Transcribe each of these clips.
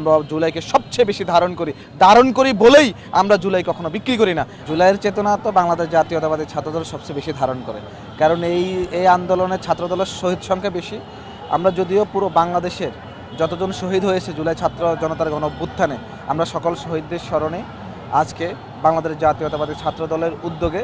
আমরা জুলাইকে সবচেয়ে বেশি ধারণ করি বলেই আমরা জুলাই কখনো বিক্রি করি না। জুলাইয়ের চেতনা তো বাংলাদেশ জাতীয়তাবাদী ছাত্রদল সবচেয়ে বেশি ধারণ করে, কারণ এই আন্দোলনে ছাত্রদলের শহীদ সংখ্যা বেশি। আমরা যদিও পুরো বাংলাদেশের যতজন শহীদ হয়েছে জুলাই ছাত্র জনতার গণ অভ্যুত্থানে, আমরা সকল শহীদদের স্মরণে আজকে বাংলাদেশ জাতীয়তাবাদী ছাত্রদলের উদ্যোগে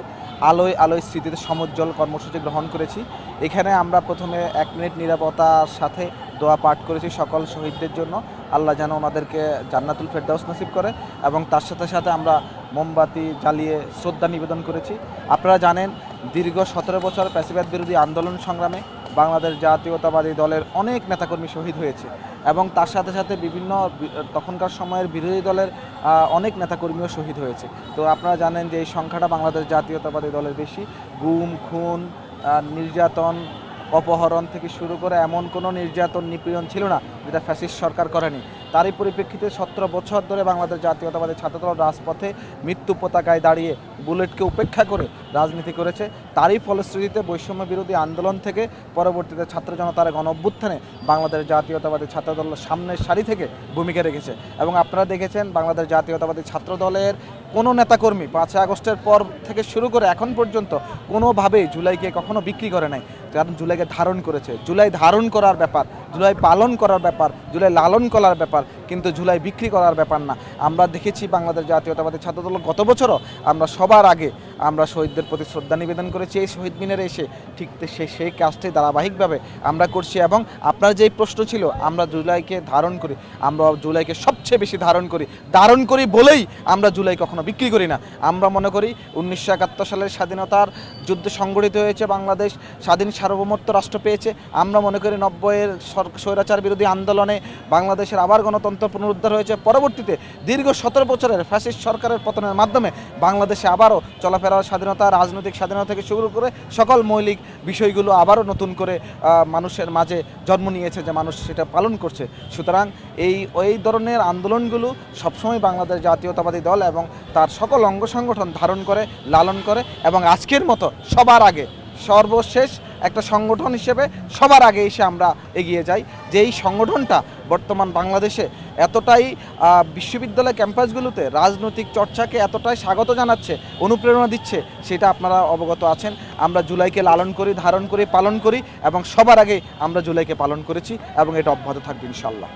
আলোয় আলোয় স্মৃতিতে সমুজ্জ্বল কর্মসূচি গ্রহণ করেছি। এখানে আমরা প্রথমে 1 মিনিট নীরবতার সাথে দোয়া পাঠ করেছি সকল শহীদদের জন্য, আল্লাহ যেন ওনাদেরকে জান্নাতুল ফেরদাউস নসিব করে, এবং তার সাথে সাথে আমরা মোমবাতি জ্বালিয়ে শ্রদ্ধা নিবেদন করেছি। আপনারা জানেন দীর্ঘ 17 বছর ফ্যাসিবাদ বিরোধী আন্দোলন সংগ্রামে বাংলাদেশ জাতীয়তাবাদী দলের অনেক নেতাকর্মী শহীদ হয়েছে, এবং তার সাথে সাথে বিভিন্ন তখনকার সময়ের বিরোধী দলের অনেক নেতাকর্মীও শহীদ হয়েছে। তো আপনারা জানেন যে এই সংখ্যাটা বাংলাদেশ জাতীয়তাবাদী দলের বেশি। গুম, খুন, নির্যাতন, অপহরণ থেকে শুরু করে এমন কোনো নির্যাতন নিপীড়ন ছিল না যেটা ফ্যাসিস্ট সরকার করেনি। তারই পরিপ্রেক্ষিতে 17 বছর ধরে বাংলাদেশ জাতীয়তাবাদী ছাত্রদল রাজপথে মৃত্যু পতাকায় দাঁড়িয়ে বুলেটকে উপেক্ষা করে রাজনীতি করেছে। তারই ফলশ্রুতিতে বৈষম্য বিরোধী আন্দোলন থেকে পরবর্তীতে ছাত্র জনতার গণ অভ্যুত্থানে বাংলাদেশ জাতীয়তাবাদী ছাত্রদল সামনের সারি থেকে ভূমিকা রেখেছে, এবং আপনারা দেখেছেন বাংলাদেশ জাতীয়তাবাদী ছাত্রদলের কোনো নেতাকর্মী 5 আগস্টের পর থেকে শুরু করে এখন পর্যন্ত কোনোভাবেই জুলাইকে কখনো বিক্রি করে নাই, কারণ জুলাইকে ধারণ করেছে। জুলাই ধারণ করার ব্যাপার, জুলাই পালন করার ব্যাপার, জুলাই লালন করার ব্যাপার, কিন্তু জুলাই বিক্রি করার ব্যাপার না। আমরা দেখেছি বাংলাদেশ জাতীয়তাবাদী ছাত্রদল গত বছরও আমরা সবার আগে আমরা শহীদদের প্রতি শ্রদ্ধা নিবেদন করেছি এই শহীদ মিনারে এসে, ঠিক সেই কাজটি ধারাবাহিকভাবে আমরা করছি। এবং আপনার যেই প্রশ্ন ছিল আমরা জুলাইকে ধারণ করি, আমরা জুলাইকে সবচেয়ে বেশি ধারণ করি বলেই আমরা জুলাই কখনো বিক্রি করি না। আমরা মনে করি 1971 সালের স্বাধীনতার যুদ্ধে সংগঠিত হয়েছে, বাংলাদেশ স্বাধীন সার্বভৌমত্ব রাষ্ট্র পেয়েছে। আমরা মনে করি 90-এর স্বৈরাচার বিরোধী আন্দোলনে বাংলাদেশের আবার গণতন্ত্র পুনরুদ্ধার হয়েছে। পরবর্তীতে দীর্ঘ 17 বছরের ফ্যাসিস্ট সরকারের পতনের মাধ্যমে বাংলাদেশে আবারও চলাফেরার স্বাধীনতা, রাজনৈতিক স্বাধীনতা থেকে শুরু করে সকল মৌলিক বিষয়গুলো আবারও নতুন করে মানুষের মাঝে জন্ম নিয়েছে, যে মানুষ সেটা পালন করছে। সুতরাং এই ধরনের আন্দোলনগুলো সবসময় বাংলাদেশ জাতীয়তাবাদী দল এবং তার সকল অঙ্গ সংগঠন ধারণ করে, লালন করে, এবং আজকের মতো সবার আগে সর্বশেষ একটা সংগঠন হিসেবে সবার আগে এসে আমরা এগিয়ে যাই। যে এই সংগঠনটা বর্তমান বাংলাদেশে এতটাই বিশ্ববিদ্যালয় ক্যাম্পাসগুলোতে রাজনৈতিক চর্চাকে এতটাই স্বাগত জানাচ্ছে, অনুপ্রেরণা দিচ্ছে, সেটা আপনারা অবগত আছেন। আমরা জুলাইকে লালন করি, ধারণ করি, পালন করি, এবং সবার আগে আমরা জুলাইকে পালন করেছি, এবং এটা অব্যাহত থাকবে ইনশাআল্লাহ।